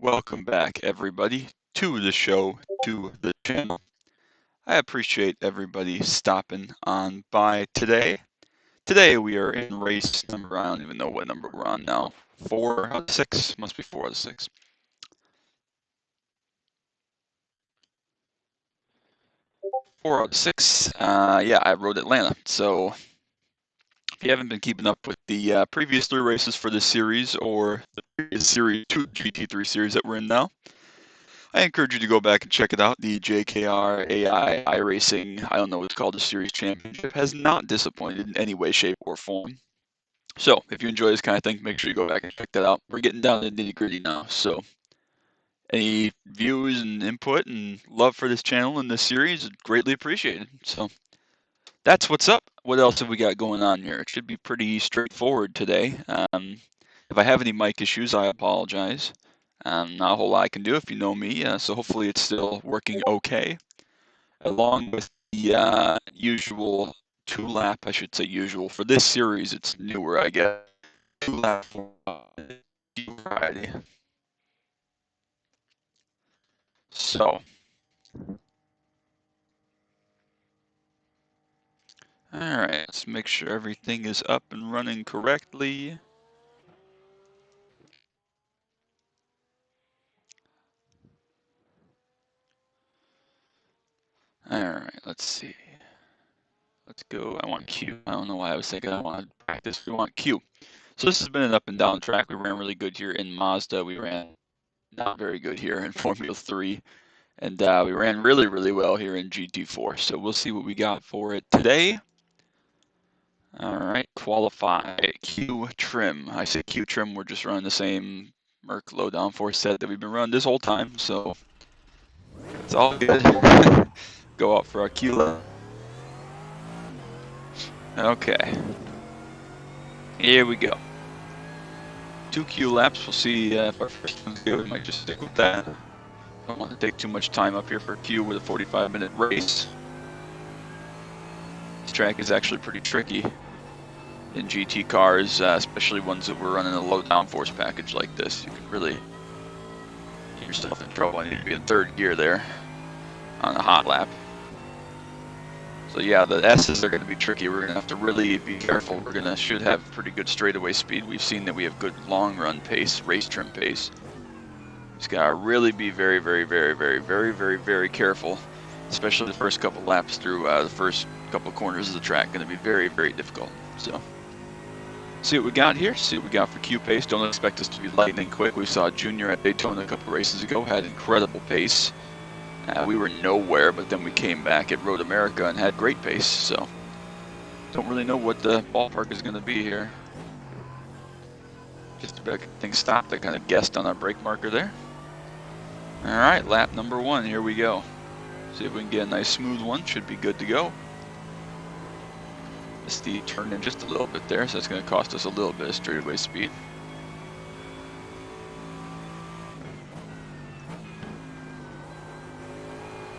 Welcome back, everybody, to the show, to the channel. I appreciate everybody stopping on by today. Today we are in race number, I don't even know what number we're on now. 4 out of 6? Must be 4 out of 6. 4 out of 6. Yeah, I rode Atlanta. So if you haven't been keeping up with the previous 3 races for this series or the previous Series 2 GT3 series that we're in now, I encourage you to go back and check it out. The JKR AI iRacing, I don't know what it's called, the series championship, has not disappointed in any way, shape, or form. So if you enjoy this kind of thing, make sure you go back and check that out. We're getting down to the nitty gritty now. So any views and input and love for this channel and this series is greatly appreciated. So that's what's up. What else have we got going on here? It should be pretty straightforward today. If I have any mic issues, I apologize. Not a whole lot I can do if you know me, so hopefully it's still working okay. Along with the usual 2-lap, I should say usual, for this series, it's newer, I guess, 2-lap variety. So, alright, let's make sure everything is up and running correctly. Alright, let's see. Let's go. I want Q. I don't know why I was thinking I wanted practice. We want Q. So this has been an up and down track. We ran really good here in Mazda. We ran not very good here in Formula 3. And we ran really, really well here in GT4. So we'll see what we got for it today. All right, qualify. Q trim. I say Q trim. We're just running the same Merc low downforce set that we've been running this whole time. So it's all good. Go out for our Q lap. Okay. Here we go. 2 Q laps. We'll see if our first one's good. We might just stick with that. Don't want to take too much time up here for Q with a 45-minute race. This track is actually pretty tricky in GT cars, especially ones that were running a low downforce package like this. You could really get yourself in trouble. I need to be in 3rd gear there on a hot lap. So yeah, the S's are going to be tricky. We're going to have to really be careful. We're should have pretty good straightaway speed. We've seen that we have good long run pace, race trim pace. Just got to really be very, very, very, very, very, very, very careful, especially the first couple laps through the first couple corners of the track. Going to be very, very difficult. So see what we got here, see what we got for Q pace. Don't expect us to be lightning quick. We saw Junior at Daytona a couple races ago, had incredible pace. We were nowhere, but then we came back at Road America and had great pace. So don't really know what the ballpark is going to be here. Just about things stopped. I kind of guessed on our brake marker there. All right, lap number 1, here we go. See if we can get a nice smooth one, should be good to go. Missed the turn in just a little bit there, so that's going to cost us a little bit of straightaway speed.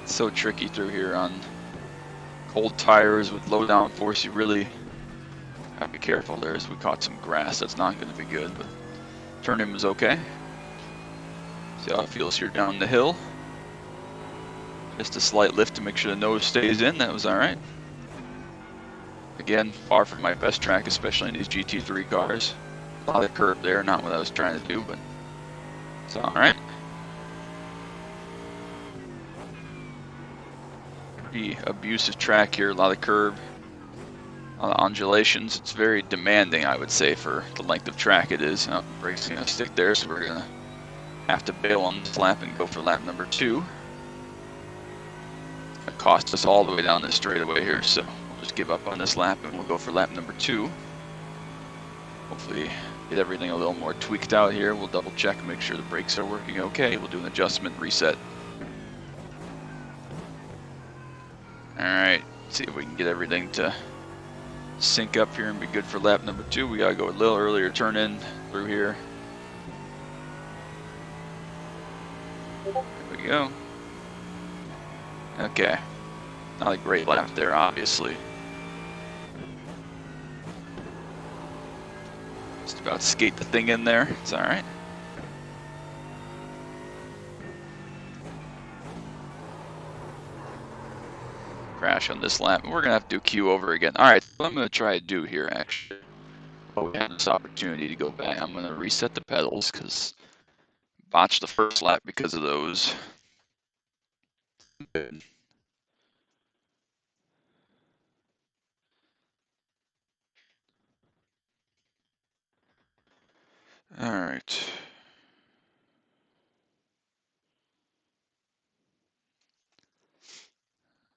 It's so tricky through here on cold tires with low downforce. You really have to be careful there as we caught some grass. That's not going to be good, but turn in was okay. See how it feels here down the hill. Just a slight lift to make sure the nose stays in. That was all right. Again, far from my best track, especially in these GT3 cars. A lot of curb there, not what I was trying to do, but it's all right. Pretty abusive track here, a lot of curb, a lot of undulations. It's very demanding, I would say, for the length of track it is. Brakes gonna stick there, so we're gonna have to bail on this lap and go for lap number 2. It cost us all the way down this straightaway here, so we'll just give up on this lap and we'll go for lap number 2. Hopefully get everything a little more tweaked out here. We'll double check and make sure the brakes are working okay. We'll do an adjustment reset. Alright, see if we can get everything to sync up here and be good for lap number 2. We gotta go a little earlier turn in through here. There we go. Okay, not a great lap there, obviously. Just about skate the thing in there. It's all right. crash on this lap. We're gonna have to do Q over again. All right, what I'm gonna try to do here, actually, while we have this opportunity to go back, I'm gonna reset the pedals because botched the first lap because of those. Good. All right.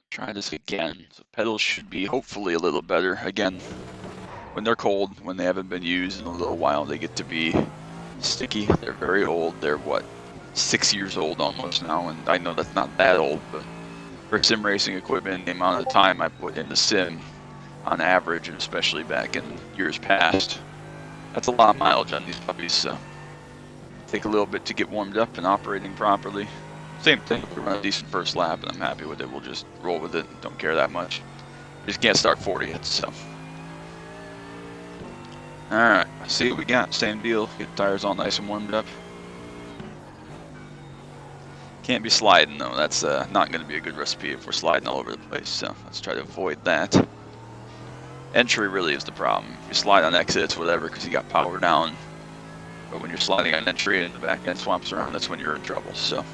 Try this again. So pedals should be hopefully a little better. Again, when they're cold, when they haven't been used in a little while, they get to be sticky. They're very old. They're what, 6 years old almost now, and I know that's not that old, but for sim racing equipment, the amount of time I put into sim on average, and especially back in years past, that's a lot of mileage on these puppies, so take a little bit to get warmed up and operating properly. Same thing, if we run a decent first lap and I'm happy with it, we'll just roll with it, don't care that much. Just can't start 40 yet, so. Alright, see what we got, same deal, get the tires all nice and warmed up. Can't be sliding though, that's not going to be a good recipe if we're sliding all over the place, so let's try to avoid that. Entry really is the problem. If you slide on exits, whatever, because you got power down. But when you're sliding on entry and the back end swamps around, that's when you're in trouble, so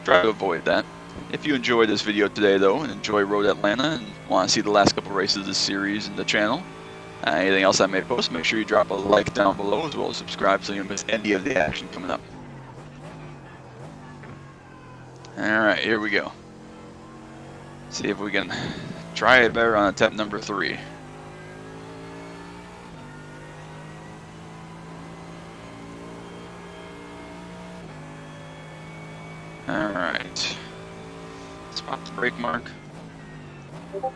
try to avoid that. If you enjoyed this video today though, and enjoy Road Atlanta, and want to see the last couple races of this series in the channel, anything else I may post, make sure you drop a like down below, as well as subscribe so you don't miss any of the action coming up. Alright, here we go. See if we can try it better on attempt number 3. Alright. Spot the brake mark. A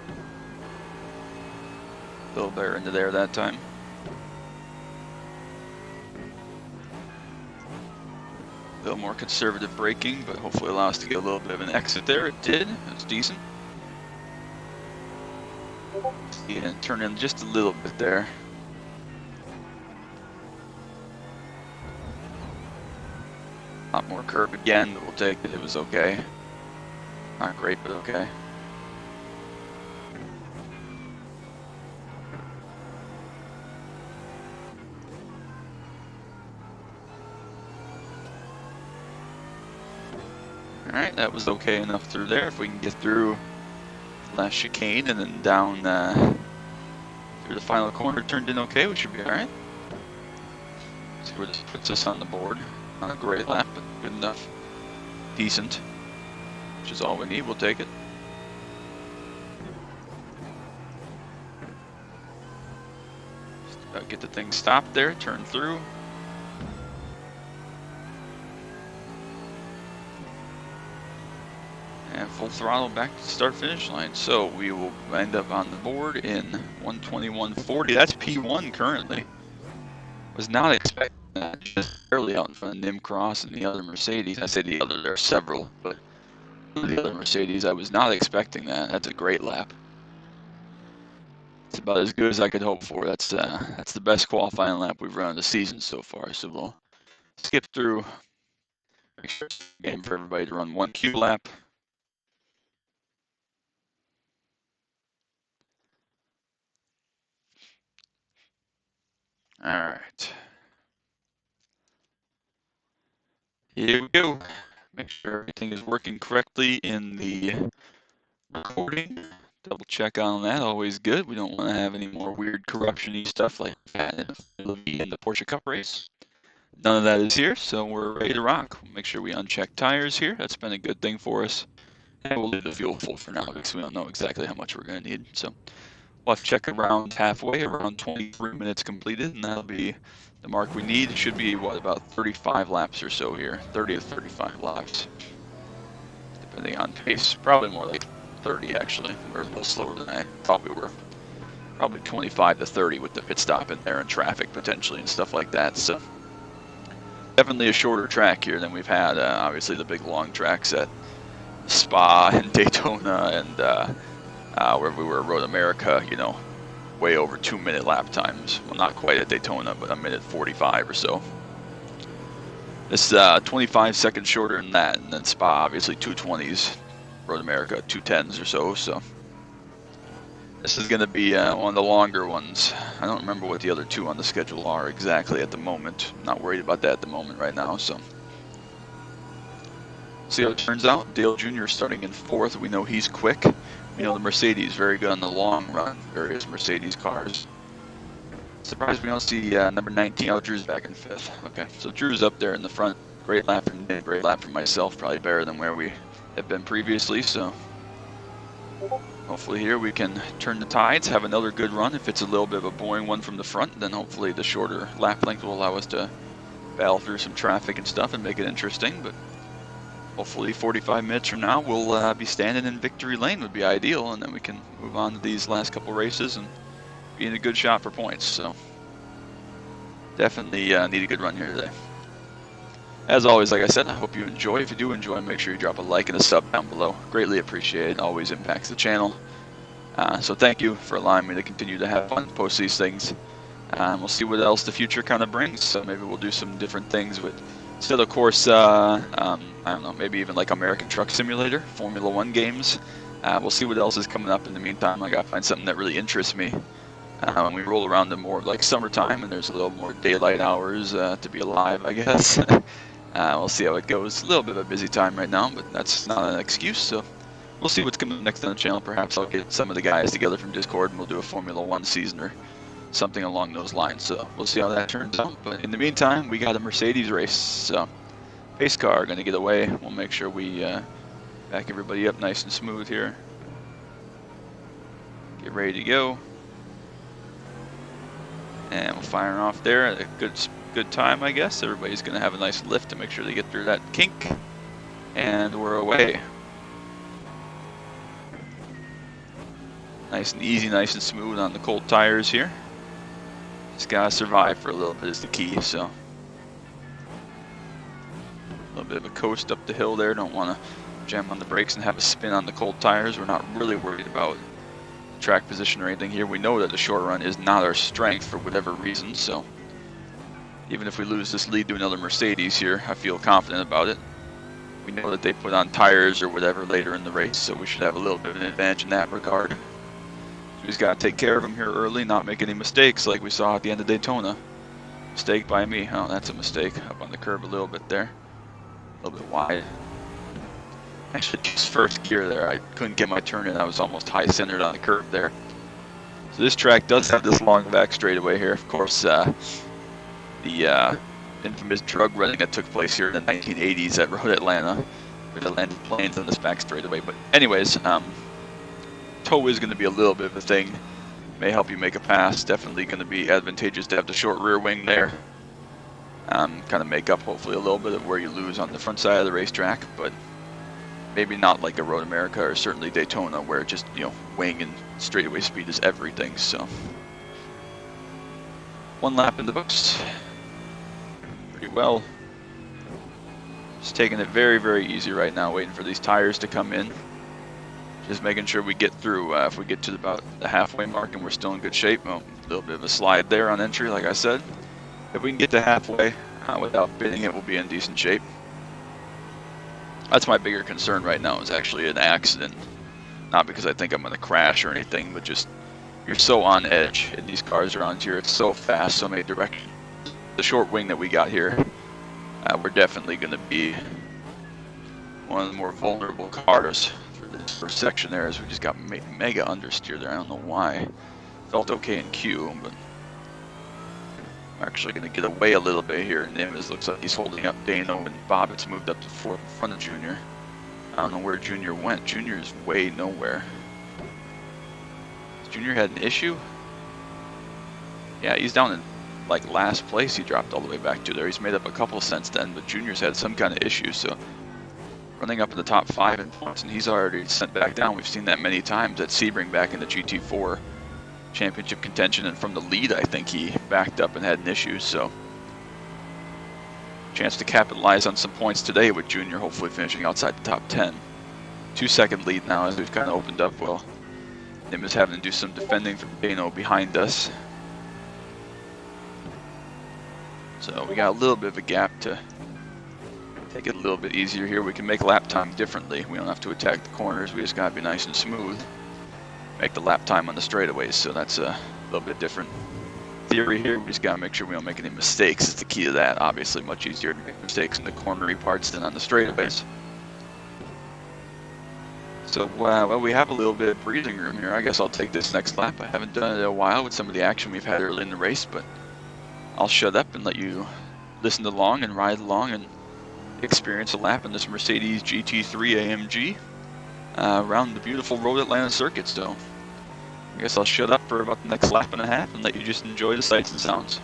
little better into there that time. A little more conservative braking, but hopefully allow us to get a little bit of an exit there. It did. It was decent. And turn in just a little bit there. A lot more curb again, but we'll take it. It was okay. Not great, but okay. Alright, that was okay enough through there. If we can get through the last chicane and then down through the final corner, turned in okay, we should be alright. See where this puts us on the board. Not a great lap, but good enough. Decent. Which is all we need, we'll take it. Just about get the thing stopped there, turn through. And full throttle back to the start finish line. So we will end up on the board in 121.40. That's P1 currently. Was not expecting that, just barely out in front of Nim Cross and the other Mercedes. I say the other, there are several, but the other Mercedes, I was not expecting that. That's a great lap. It's about as good as I could hope for. That's the best qualifying lap we've run of the season so far. So we'll skip through. Make sure it's a game for everybody to run one Q lap. All right. Here we go. Make sure everything is working correctly in the recording. Double check on that, always good. We don't want to have any more weird corruption-y stuff like that in the Porsche Cup race. None of that is here, so we're ready to rock. We'll make sure we uncheck tires here. That's been a good thing for us. And we'll leave the fuel full for now because we don't know exactly how much we're going to need. So we'll have to check around halfway, around 23 minutes completed, and that'll be the mark we need. It should be, what, about 35 laps or so here. 30 to 35 laps, depending on pace. Probably more like 30, actually. We're a little slower than I thought we were. Probably 25 to 30 with the pit stop in there and traffic potentially and stuff like that. So definitely a shorter track here than we've had. Obviously the big long tracks at Spa and Daytona and where we were at Road America, you know, way over 2-minute lap times. Well, not quite at Daytona, but a minute 45 or so. This 25 seconds shorter than that, and then Spa obviously 2:20s, Road America 2:10s or so. So This is going to be one of the longer ones. I don't remember what the other two on the schedule are exactly at the moment. Not worried about that at the moment right now. So see how it turns out. Dale Jr. starting in 4th. We know he's quick. We know the Mercedes very good on the long run. Various Mercedes cars. Surprised we don't see number 19. Oh, Drew's back in 5th. Okay, so Drew's up there in the front. Great lap for Nick. Great lap for myself. Probably better than where we have been previously. So hopefully here we can turn the tides, have another good run. If it's a little bit of a boring one from the front, then hopefully the shorter lap length will allow us to battle through some traffic and stuff and make it interesting. But hopefully 45 minutes from now we'll be standing in victory lane would be ideal, and then we can move on to these last couple races and be in a good shot for points. So definitely need a good run here today. As always, like I said, I hope you enjoy. If you do enjoy, make sure you drop a like and a sub down below. Greatly appreciated. Always impacts the channel. So thank you for allowing me to continue to have fun, post these things. We'll see what else the future kind of brings. So maybe we'll do some different things with, still of course, I don't know, maybe even like American Truck Simulator, Formula 1 games. We'll see what else is coming up in the meantime. I gotta find something that really interests me. When we roll around to more like summertime and there's a little more daylight hours to be alive, I guess. We'll see how it goes. A little bit of a busy time right now, but that's not an excuse. So we'll see what's coming next on the channel. Perhaps I'll get some of the guys together from Discord and we'll do a Formula 1 season or something along those lines. So we'll see how that turns out. But in the meantime, we got a Mercedes race. So pace car going to get away. We'll make sure we back everybody up nice and smooth here. Get ready to go. And we're firing off there at a good time, I guess. Everybody's going to have a nice lift to make sure they get through that kink. And we're away. Nice and easy, nice and smooth on the cold tires here. Just got to survive for a little bit is the key. So a little bit of a coast up the hill there. Don't want to jam on the brakes and have a spin on the cold tires. We're not really worried about track position or anything here. We know that the short run is not our strength for whatever reason, so even if we lose this lead to another Mercedes here, I feel confident about it. We know that they put on tires or whatever later in the race, so we should have a little bit of an advantage in that regard. So we just got to take care of them here early, not make any mistakes like we saw at the end of Daytona. Mistake by me. Oh, that's a mistake. Up on the curb a little bit there. A little bit wide. Actually, just first gear there, I couldn't get my turn in. I was almost high centered on the curve there. So this track does have this long back straightaway here. Of course, the infamous drug running that took place here in the 1980s at Road Atlanta. With landed planes on this back straightaway. But anyways, toe is going to be a little bit of a thing. May help you make a pass. Definitely going to be advantageous to have the short rear wing there. Kind of make up hopefully a little bit of where you lose on the front side of the racetrack, but maybe not like a Road America or certainly Daytona where just, you know, wing and straightaway speed is everything. So one lap in the books. Pretty well. Just taking it very, very easy right now, waiting for these tires to come in. Just making sure we get through. If we get to about the halfway mark and we're still in good shape, well, a little bit of a slide there on entry, like I said. If we can get to halfway without bidding it, we'll be in decent shape. That's my bigger concern right now, is actually an accident. Not because I think I'm going to crash or anything, but just you're so on edge in these cars around here. It's so fast, so many directions. The short wing that we got here, we're definitely going to be one of the more vulnerable cars for this first section there, as we just got mega understeer there. I don't know why. Felt okay in Q, but I'm actually going to get away a little bit here. Nimitz looks like he's holding up Dano, and Bobbitt's moved up to 4th in front of Junior. I don't know where Junior went. Junior's way nowhere. Has Junior had an issue? Yeah, he's down in like last place. He dropped all the way back to there. He's made up a couple since then, but Junior's had some kind of issue, so running up in the top 5 in points, and he's already sent back down. We've seen that many times at Sebring back in the GT4 championship contention, and from the lead I think he backed up and had an issue. So chance to capitalize on some points today with Junior hopefully finishing outside the top 10. 2-second lead now as we've kind of opened up. Well, Nimitz having to do some defending from Dano behind us, so we got a little bit of a gap to take it a little bit easier here. We can make lap time differently. We don't have to attack the corners. We just gotta be nice and smooth. make the lap time on the straightaways. So that's a little bit different theory here. We just got to make sure we don't make any mistakes. It's the key to that. Obviously, much easier to make mistakes in the cornery parts than on the straightaways. So, well, we have a little bit of breathing room here. I guess I'll take this next lap. I haven't done it in a while with some of the action we've had early in the race, but I'll shut up and let you listen along and ride along and experience a lap in this Mercedes GT3 AMG around the beautiful Road Atlanta circuit. So I guess I'll shut up for about the next lap and a half and let you just enjoy the sights and sounds.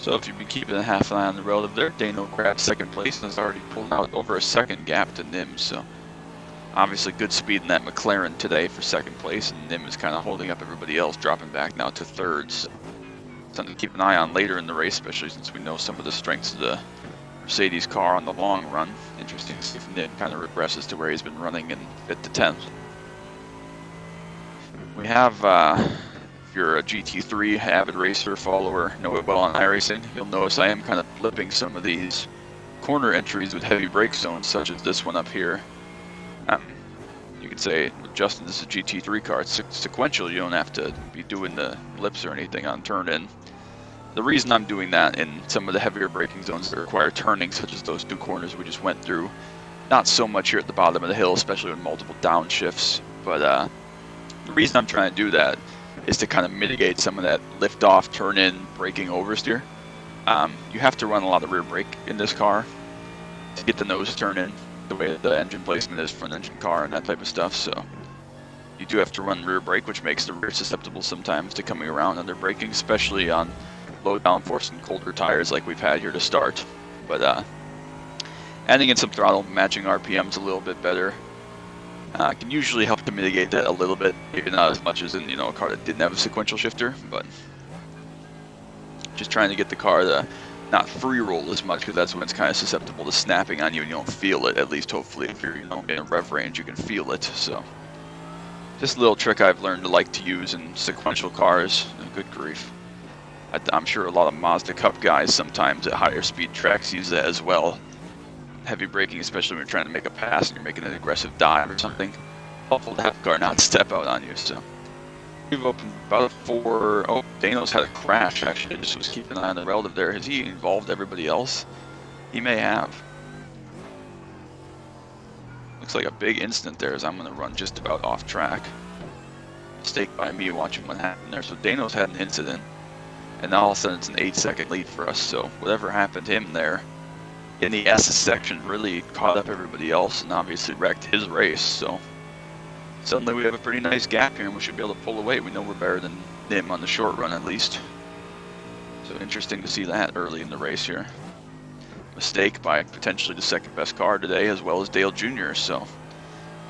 So if you've been keeping a half eye on the relative there, Dano grabbed second place and has already pulled out over a second gap to Nim. So obviously good speed in that McLaren today for second place, and Nim is kind of holding up everybody else, dropping back now to third. So something to keep an eye on later in the race, especially since we know some of the strengths of the Mercedes car on the long run. Interesting to see if Nim kind of regresses to where he's been running in at the 10th. We have, if you're a GT3 avid racer follower, know it well on iRacing, you'll notice I am kind of flipping some of these corner entries with heavy brake zones, such as this one up here. You could say, Justin, this is a GT3 car, it's sequential, you don't have to be doing the blips or anything on turn-in. The reason I'm doing that in some of the heavier braking zones that require turning, such as those two corners we just went through, not so much here at the bottom of the hill, especially with multiple downshifts, but the reason I'm trying to do that is to kind of mitigate some of that lift-off, turn-in, braking oversteer. You have to run a lot of rear brake in this car to get the nose turn in, the way the engine placement is for an engine car and that type of stuff. So you do have to run rear brake, which makes the rear susceptible sometimes to coming around under braking, especially on low downforce and colder tires like we've had here to start. But adding in some throttle, matching RPMs a little bit better, can usually help to mitigate that a little bit, maybe not as much as in a car that didn't have a sequential shifter, but just trying to get the car to not free roll as much, because that's when it's kind of susceptible to snapping on you and you don't feel it. At least hopefully if you're in a rev range you can feel it. So just a little trick I've learned to like to use in sequential cars. Good grief, I'm sure a lot of Mazda Cup guys sometimes at higher speed tracks use that as well. Heavy braking, especially when you're trying to make a pass and you're making an aggressive dive or something. Helpful to have the car not step out on you. So we've opened about 4. Oh, Dano's had a crash actually. I just was keeping an eye on the relative there. Has he involved everybody else? He may have. Looks like a big incident there as I'm going to run just about off track. Mistake by me watching what happened there. So Dano's had an incident, and now all of a sudden it's an 8-second lead for us. So whatever happened to him there in the S section really caught up everybody else and obviously wrecked his race. So suddenly we have a pretty nice gap here and we should be able to pull away. We know we're better than him on the short run at least. So interesting to see that early in the race here. Mistake by potentially the second best car today, as well as Dale Jr. So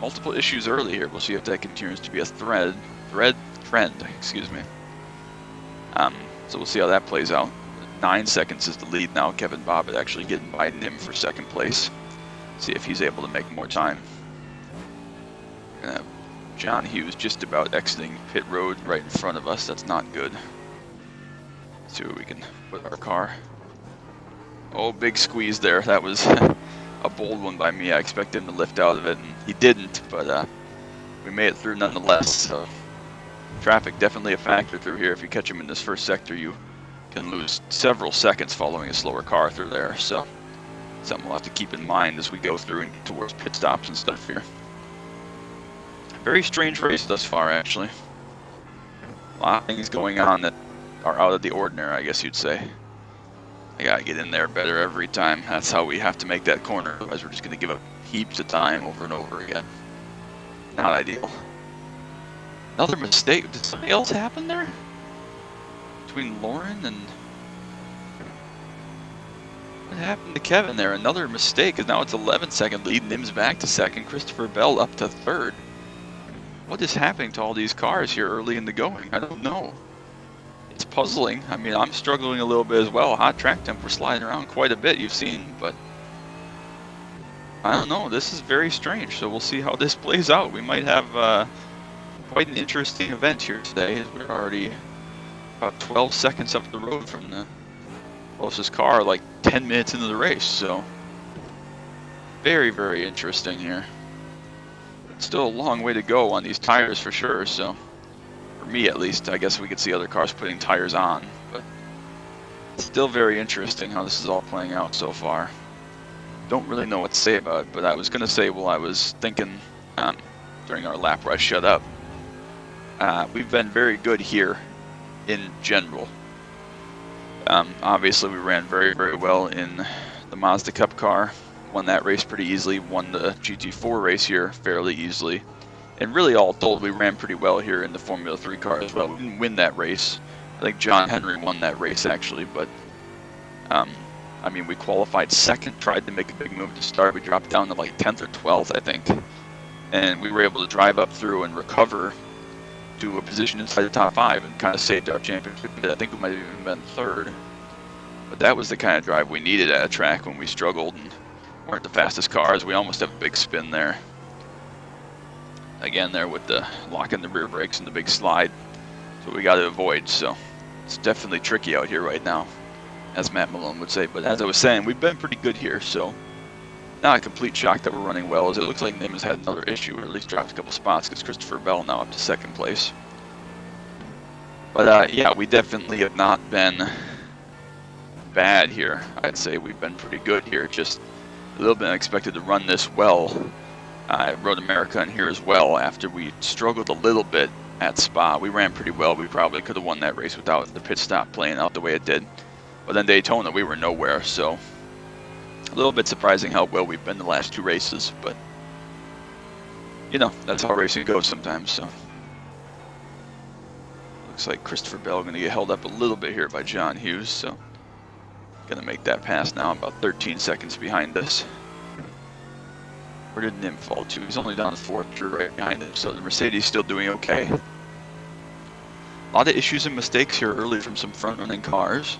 multiple issues early here. We'll see if that continues to be a trend, excuse me. So we'll see how that plays out. 9 seconds is the lead now. Kevin Bobbitt actually getting by him for second place. See if he's able to make more time. We're gonna have John Hughes just about exiting pit road right in front of us. That's not good. Let's see where we can put our car. Oh, big squeeze there. That was a bold one by me. I expected him to lift out of it, and he didn't, but we made it through nonetheless. So traffic definitely a factor through here. If you catch him in this first sector, you can lose several seconds following a slower car through there. So something we'll have to keep in mind as we go through and towards pit stops and stuff here. Very strange race thus far, actually. A lot of things going on that are out of the ordinary, I guess you'd say. I gotta get in there better every time. That's how we have to make that corner, otherwise we're just gonna give up heaps of time over and over again. Not ideal. Another mistake. Did something else happen there? Between Lauren and... What happened to Kevin there? Another mistake, because now it's 11-second lead. Nims back to second. Christopher Bell up to third. What is happening to all these cars here early in the going? I don't know. It's puzzling. I mean, I'm struggling a little bit as well. Hot track temp, we're sliding around quite a bit, you've seen, but I don't know. This is very strange, so we'll see how this plays out. We might have quite an interesting event here today, as we're already about 12 seconds up the road from the closest car, like 10 minutes into the race, so very, very interesting here. Still a long way to go on these tires for sure, so for me at least, I guess we could see other cars putting tires on, but still very interesting how this is all playing out so far. Don't really know what to say about it, but I was going to say, well, I was thinking during our lap where I shut up, we've been very good here in general. Obviously we ran very, very well in the Mazda Cup car, won that race pretty easily, won the GT4 race here fairly easily. And really, all told, we ran pretty well here in the Formula 3 car as well. We didn't win that race. I think John Henry won that race, actually. But, I mean, we qualified second, tried to make a big move to start. We dropped down to like 10th or 12th, I think. And we were able to drive up through and recover to a position inside the top 5 and kind of saved our championship. I think we might have even been third. But that was the kind of drive we needed at a track when we struggled and weren't the fastest cars. We almost have a big spin there. Again, there with the locking the rear brakes and the big slide. That's what we got to avoid. So it's definitely tricky out here right now, as Matt Malone would say. But as I was saying, we've been pretty good here. So not a complete shock that we're running well, as it looks like Nim has had another issue, or at least dropped a couple spots, because Christopher Bell now up to second place. But yeah, we definitely have not been bad here. I'd say we've been pretty good here. Just a little bit unexpected to run this well. Road America in here as well. After we struggled a little bit at Spa, we ran pretty well. We probably could have won that race without the pit stop playing out the way it did. But then Daytona, we were nowhere, so a little bit surprising how well we've been the last 2 races. But you know, that's how racing goes sometimes. So looks like Christopher Bell going to get held up a little bit here by John Hughes. So going to make that pass now, about 13 seconds behind us. Where did Nim fall to? He's only down to 4th, right behind him, so the Mercedes still doing okay. A lot of issues and mistakes here early from some front-running cars,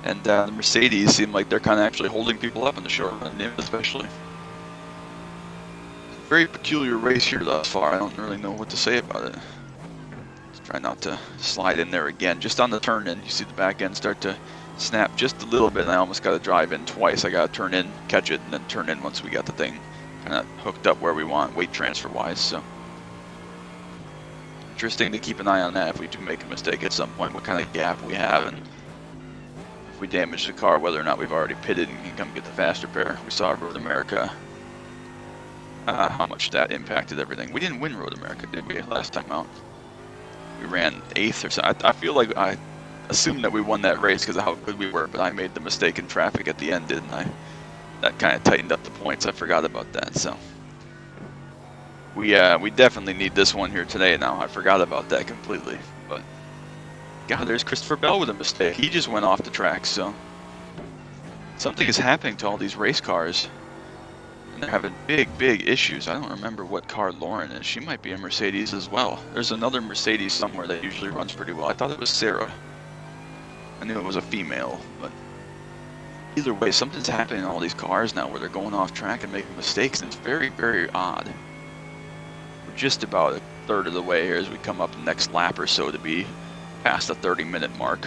and the Mercedes seem like they're kind of actually holding people up in the short run, Nim especially. Very peculiar race here thus far. I don't really know what to say about it. Let's try not to slide in there again. Just on the turn in, you see the back end start to snap just a little bit, and I almost got to drive in twice. I got to turn in, catch it, and then turn in once we got the thing kind of hooked up where we want, weight transfer wise. So interesting to keep an eye on that if we do make a mistake at some point, what kind of gap we have, and if we damage the car, whether or not we've already pitted and can come get the faster pair. We saw Road America, how much that impacted everything. We didn't win Road America, did we, last time out? We ran 8th or so. I feel like I assumed that we won that race because of how good we were, but I made the mistake in traffic at the end, didn't I? That kind of tightened up the points. I forgot about that. So we definitely need this one here today now. I forgot about that completely. But God, there's Christopher Bell with a mistake. He just went off the track. So something is happening to all these race cars. they're having big issues. I don't remember what car Lauren is. She might be a Mercedes as well. There's another Mercedes somewhere that usually runs pretty well. I thought it was Sarah. I knew it was a female, but either way, something's happening in all these cars now where they're going off track and making mistakes, and it's very odd. We're just about a third of the way here as we come up the next lap or so to be past the 30-minute mark.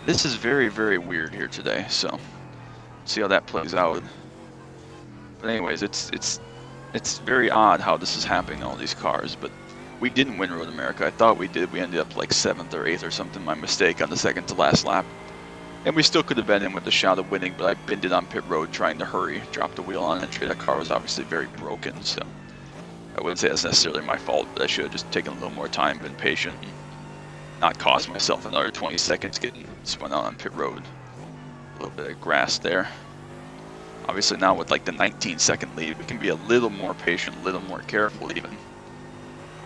This is very weird here today, so see how that plays out. But anyways, it's very odd how this is happening in all these cars, but we didn't win Road America. I thought we did. We ended up like 7th or 8th or something, my mistake on the second to last lap. And we still could have been in with the shot of winning, but I binned it on pit road trying to hurry, dropped the wheel on entry. That car was obviously very broken, so I wouldn't say that's necessarily my fault, but I should have just taken a little more time, been patient, and not cost myself another 20 seconds getting spun out on pit road. A little bit of grass there. Obviously now with like the 19-second lead, we can be a little more patient, a little more careful even.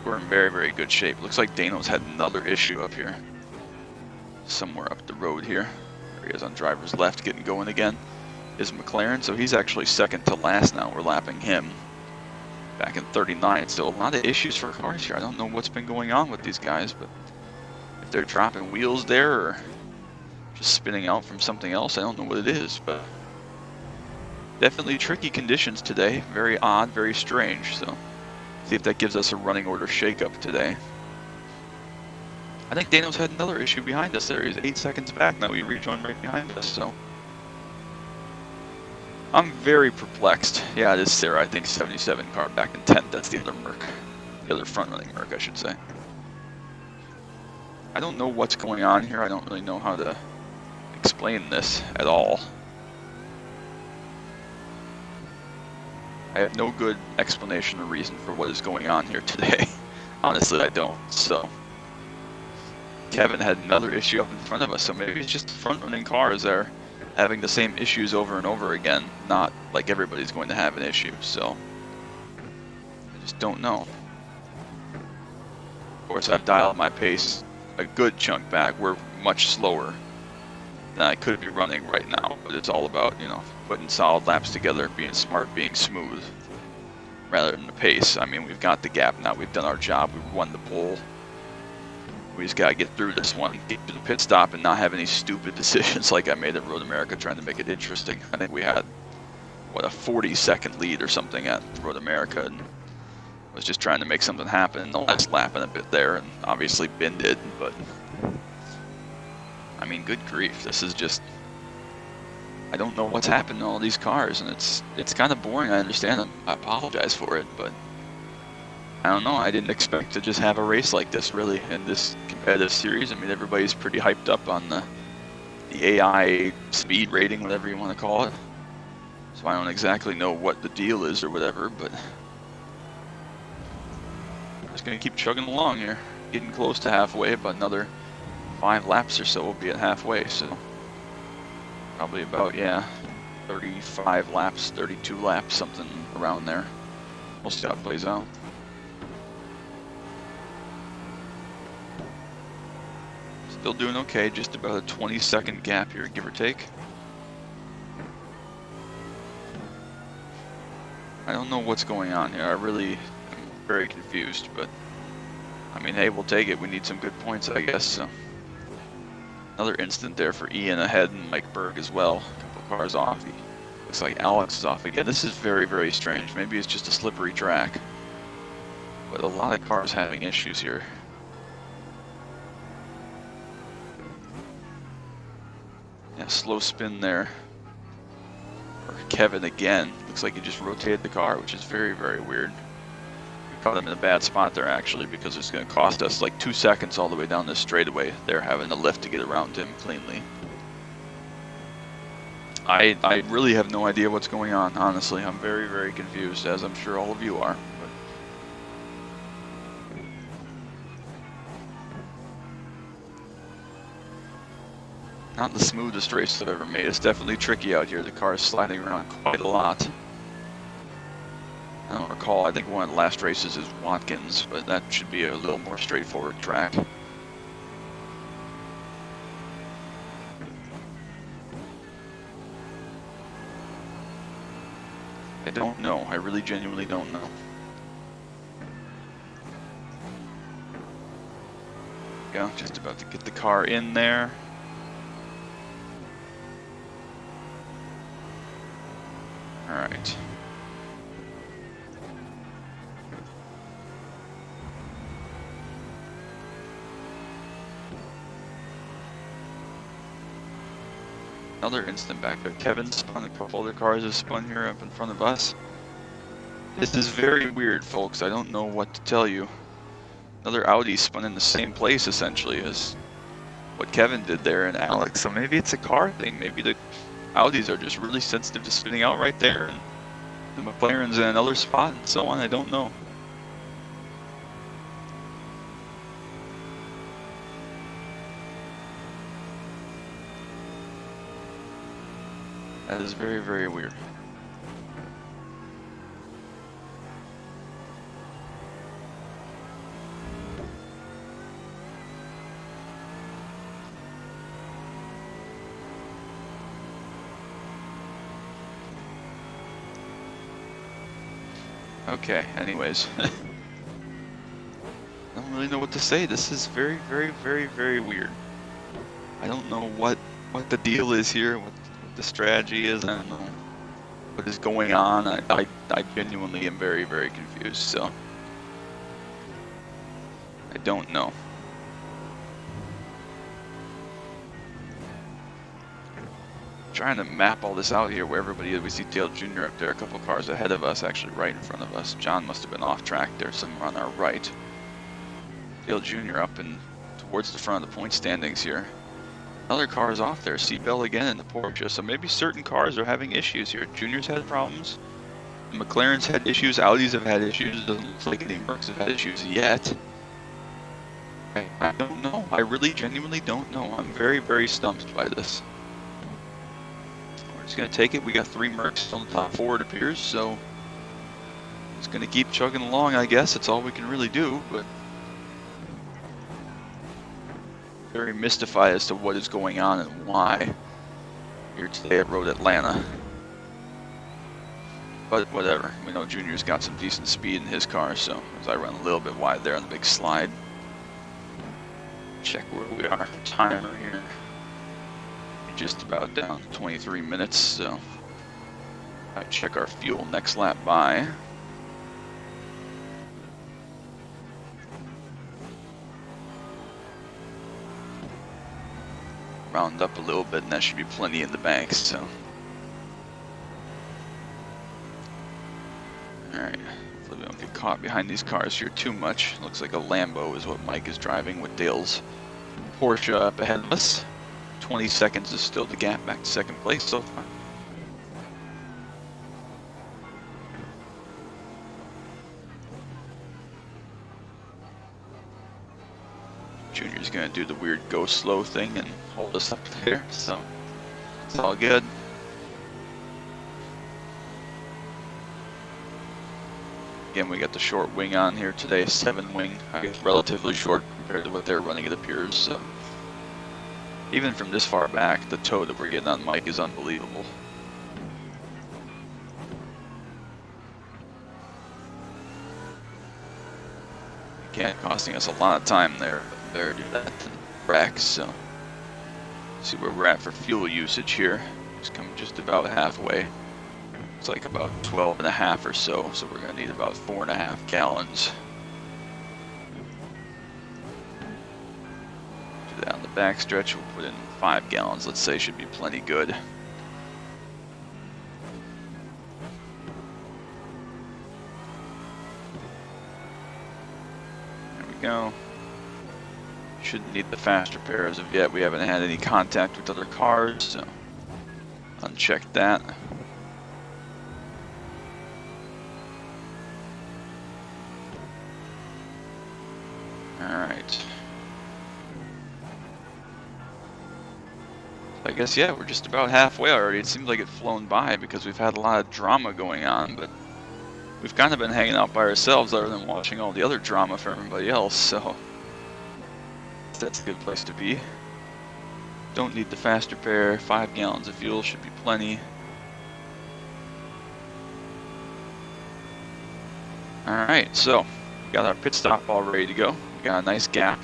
We're in very good shape. Looks like Dano's had another issue up here. Somewhere up the road here. There he is on driver's left, getting going again. Is McLaren, so he's actually second to last now. We're lapping him. Back in 39, so a lot of issues for cars here. I don't know what's been going on with these guys, but if they're dropping wheels there or just spinning out from something else, I don't know what it is, but definitely tricky conditions today. Very odd, very strange, so see if that gives us a running order shakeup today. I think Dano's had another issue behind us there. He's 8 seconds back now. We rejoined right behind us, so I'm very perplexed. Yeah, it is Sarah, I think 77 car back in 10th. That's the other Merc. The other front-running Merc, I should say. I don't know what's going on here. I don't really know how to explain this at all. I have no good explanation or reason for what is going on here today. Honestly, I don't. So Kevin had another issue up in front of us, so maybe it's just the front-running cars that are having the same issues over and over again, not like everybody's going to have an issue, so I just don't know. Of course, I've dialed my pace a good chunk back. We're much slower than I could be running right now, but it's all about, you know, putting solid laps together, being smart, being smooth, rather than the pace. I mean, we've got the gap now. We've done our job. We've won the pole. We just got to get through this one, get to the pit stop, and not have any stupid decisions like I made at Road America trying to make it interesting. I think we had, what, a 40-second lead or something at Road America, and was just trying to make something happen in the last lap and a bit there, and obviously Ben did, but I mean, good grief, this is just, I don't know what's happened to all these cars, and it's kind of boring. I understand. I apologize for it, but I don't know. I didn't expect to just have a race like this, really, in this competitive series. I mean, everybody's pretty hyped up on the AI speed rating, whatever you want to call it. So I don't exactly know what the deal is or whatever, but I'm just going to keep chugging along here. Getting close to halfway, but another 5 laps or so will be at halfway, so probably about, yeah, 35 laps, 32 laps, something around there. We'll see how it plays out. Still doing okay, just about a 20-second gap here, give or take. I don't know what's going on here. I really am very confused, but I mean, hey, we'll take it. We need some good points, I guess. So another instant there for Ian ahead and Mike Berg as well. A couple cars off. Looks like Alex is off again. This is very strange. Maybe it's just a slippery track, but a lot of cars having issues here. Yeah, slow spin there for Kevin again. Looks like he just rotated the car, which is very weird. We caught him in a bad spot there, actually, because it's going to cost us like 2 seconds all the way down this straightaway. They're having to lift to get around him cleanly. I really have no idea what's going on, honestly. I'm very confused, as I'm sure all of you are. Not the smoothest race I've ever made. It's definitely tricky out here. The car is sliding around quite a lot. I don't recall, I think one of the last races is Watkins, but that should be a little more straightforward track. I don't know. I really genuinely don't know. Go, just about to get the car in there. All right. Another instant back there. Kevin spun, a couple other cars have spun here up in front of us. This is very weird, folks. I don't know what to tell you. Another Audi spun in the same place, essentially, as what Kevin did there and Alex. So maybe it's a car thing. Maybe the Audis are just really sensitive to spinning out right there, and the McLaren's in another spot, and so on. I don't know. That is very, very weird. Okay, anyways. I don't really know what to say. This is very, very, very, very weird. I don't know what the deal is here, what the strategy is. I don't know what is going on. I genuinely am very, very confused, so I don't know. Trying to map all this out here where everybody is. We see Dale Jr. up there, a couple cars ahead of us, actually right in front of us. John must have been off track there somewhere on our right. Dale Jr. up and towards the front of the point standings here. Another car is off there, seatbelt again in the Porsche, so maybe certain cars are having issues here. Junior's had problems, the McLaren's had issues, Audis have had issues, it doesn't look like any Mercs have had issues yet. I don't know, I really genuinely don't know. I'm very, very stumped by this. We're just going to take it. We got 3 Mercs on the top 4 it appears, so it's going to keep chugging along, I guess. That's all we can really do, but very mystified as to what is going on and why here today at Road Atlanta. But whatever, we know Junior's got some decent speed in his car, so as I run a little bit wide there on the big slide. Check where we are, timer here. Just about down 23 minutes, so I check our fuel next lap by. Round up a little bit and that should be plenty in the bank, so. Alright, hopefully we don't get caught behind these cars here too much. Looks like a Lambo is what Mike is driving with Dale's Porsche up ahead of us. 20 seconds is still the gap back to second place so far. Junior's gonna do the weird go slow thing and hold us up there, so it's all good. Again, we got the short wing on here today, 7 wing, I guess relatively short compared to what they're running, it appears. So even from this far back, the toe that we're getting on Mike is unbelievable. Again, costing us a lot of time there. Better do that than wreck, so see where we're at for fuel usage here. It's coming just about halfway. It's like about 12.5 or so, so we're gonna need about 4.5 gallons. Do that on the back stretch, we'll put in 5 gallons, let's say, should be plenty good. There we go. Shouldn't need the faster pair as of yet. We haven't had any contact with other cars, so uncheck that. Alright. I guess, yeah, we're just about halfway already. It seems like it's flown by because we've had a lot of drama going on, but we've kind of been hanging out by ourselves other than watching all the other drama for everybody else, so that's a good place to be. Don't need the faster pair. 5 gallons of fuel should be plenty. Alright, so got our pit stop all ready to go. We got a nice gap.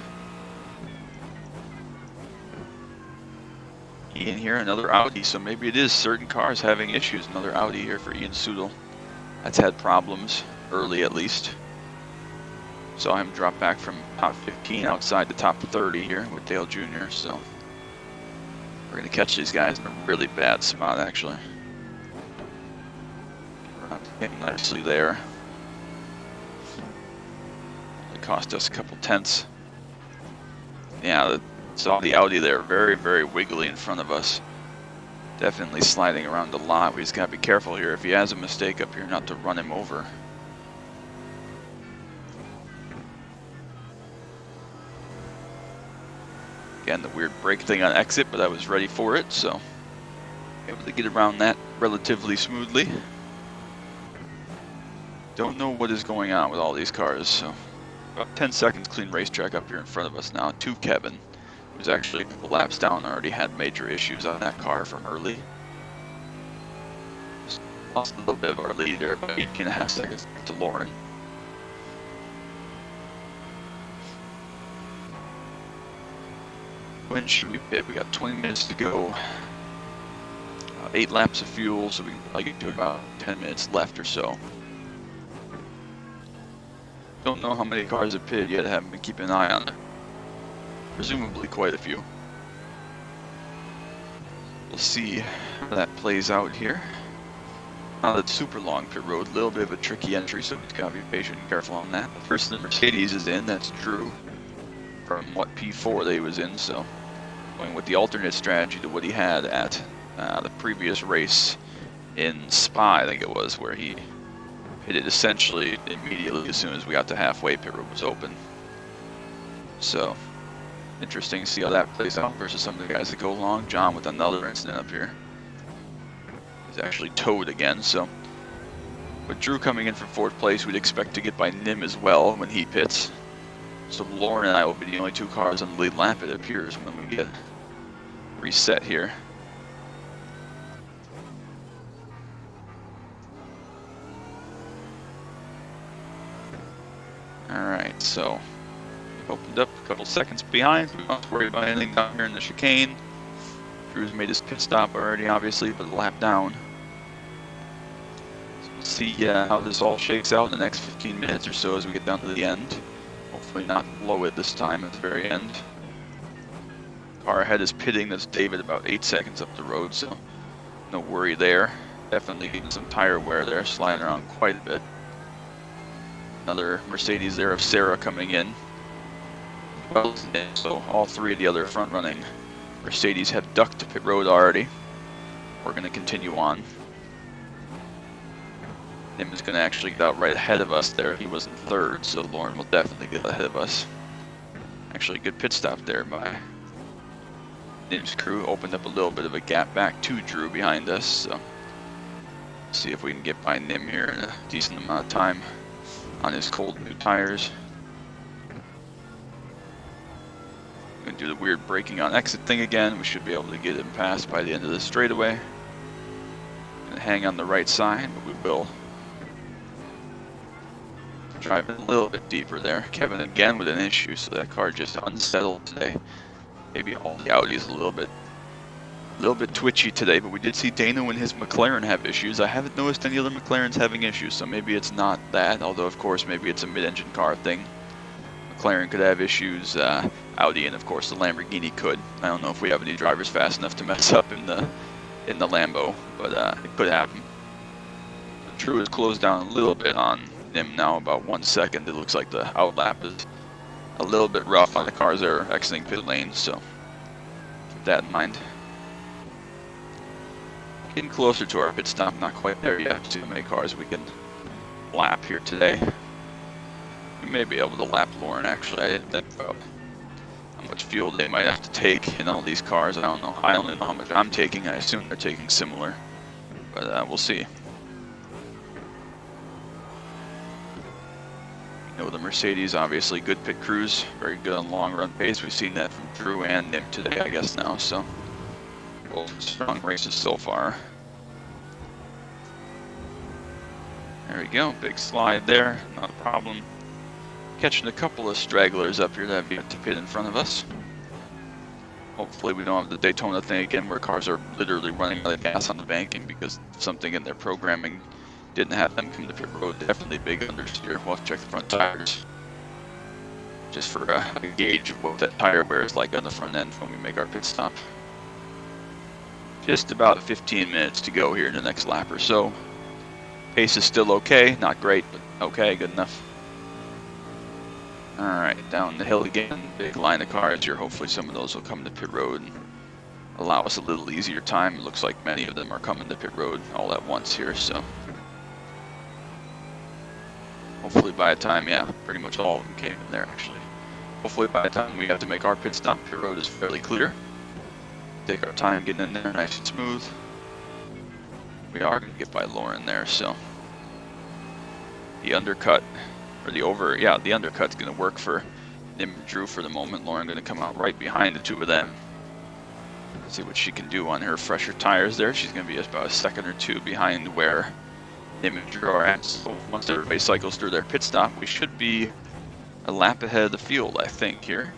Ian here, another Audi, so maybe it is certain cars having issues. Another Audi here for Ian Sudel. That's had problems, early at least. Saw him drop back from top 15 outside the top 30 here with Dale Jr., so we're going to catch these guys in a really bad spot, actually. Getting nicely there. It cost us a couple tenths. Yeah, saw the Audi there, very, very wiggly in front of us. Definitely sliding around a lot. We just got to be careful here. If he has a mistake up here, not to run him over. Again, the weird brake thing on exit, but I was ready for it, so able to get around that relatively smoothly. Don't know what is going on with all these cars, so about 10 seconds clean racetrack up here in front of us now to Kevin, who's actually a couple laps down, already had major issues on that car from early. Just lost a little bit of our lead there, about 18.5 seconds to Lauren. When should we pit? We got 20 minutes to go. 8 laps of fuel, so we can probably get to about 10 minutes left or so. Don't know how many cars have pitted yet, haven't been keeping an eye on it. Presumably quite a few. We'll see how that plays out here. Not a super long pit road, a little bit of a tricky entry, so we've got to be patient and careful on that. The first the Mercedes is in, that's Drew, from what P4 they was in, so going with the alternate strategy to what he had at the previous race in Spa, I think it was, where he pitted essentially immediately as soon as we got to halfway, pit road was open. So, interesting to see how that plays out versus some of the guys that go along. John with another incident up here. He's actually towed again, so with Drew coming in from 4th place, we'd expect to get by Nim as well when he pits. So Lauren and I will be the only 2 cars on the lead lap, it appears, when we get reset here. Alright, so we've opened up a couple seconds behind. We don't have to worry about anything down here in the chicane. Drew's made his pit stop already, obviously, but a lap down. So we'll see how this all shakes out in the next 15 minutes or so as we get down to the end. Hopefully not blow it this time at the very end. Car ahead is pitting, that's David about 8 seconds up the road, so no worry there. Definitely getting some tire wear there, sliding around quite a bit. Another Mercedes there of Sarah coming in. So all 3 of the other front running Mercedes have ducked to pit road already. We're going to continue on. Nim is going to actually get out right ahead of us there. He was in 3rd, so Lauren will definitely get ahead of us. Actually, good pit stop there by Nim's crew. Opened up a little bit of a gap back to Drew behind us, so see if we can get by Nim here in a decent amount of time on his cold new tires. I'm going to do the weird braking on exit thing again. We should be able to get him past by the end of the straightaway. Going to hang on the right side, but we will drive a little bit deeper there. Kevin again with an issue, so that car just unsettled today. Maybe all the Audis a little bit twitchy today, but we did see Dano and his McLaren have issues. I haven't noticed any other McLarens having issues, so maybe it's not that, although of course maybe it's a mid-engine car thing. McLaren could have issues, Audi and of course the Lamborghini could. I don't know if we have any drivers fast enough to mess up in the Lambo, but it could happen. Drew is closed down a little bit on Nim now, about 1 second. It looks like the outlap is a little bit rough on the cars that are exiting pit lane, so keep that in mind. Getting closer to our pit stop, not quite there yet. See how many cars we can lap here today. We may be able to lap Lauren, actually. I didn't think about how much fuel they might have to take in all these cars. I don't know. I don't know how much I'm taking. I assume they're taking similar, but we'll see. You know, the Mercedes, obviously good pit crews, very good on long run pace. We've seen that from Drew and Nim today, I guess now. So both strong races so far. There we go, big slide there, not a problem. Catching a couple of stragglers up here that have yet to pit in front of us. Hopefully we don't have the Daytona thing again where cars are literally running out of gas on the banking because something in their programming didn't have them come to pit road. Definitely big understeer. We'll have to check the front tires just for a gauge of what that tire wear is like on the front end when we make our pit stop. Just about 15 minutes to go here in the next lap or so. Pace is still okay, not great, but okay, good enough. Alright, down the hill again, big line of cars here. Hopefully some of those will come to pit road and allow us a little easier time. It looks like many of them are coming to pit road all at once here, so hopefully by the time, yeah, pretty much all of them came in there actually. Hopefully by the time we have to make our pit stop, pit road is fairly clear. Take our time getting in there nice and smooth. We are going to get by Lauren there, so the undercut, or the undercut's going to work for Nim and Drew for the moment. Lauren going to come out right behind the two of them. See what she can do on her fresher tires there. She's going to be about a second or two behind where Nim and Drew are at. So once everybody cycles through their pit stop, we should be a lap ahead of the field, I think, here.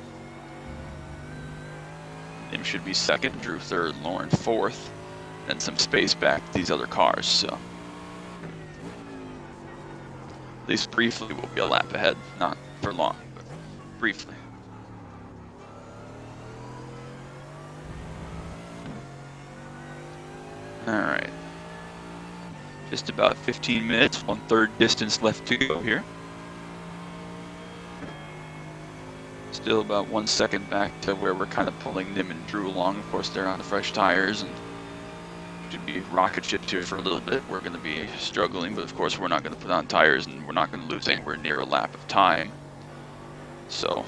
Nim should be second, Drew third, Lauren fourth, and some space back to these other cars, so at least briefly we'll be a lap ahead, not for long, but briefly. Alright, just about 15 minutes, 1/3 distance left to go here. Still about 1 second back to where we're kind of pulling Nim and Drew along. Of course, they're on the fresh tires and should be rocket shipped here for a little bit. We're going to be struggling, but of course we're not going to put on tires and we're not going to lose anywhere near a lap of time. So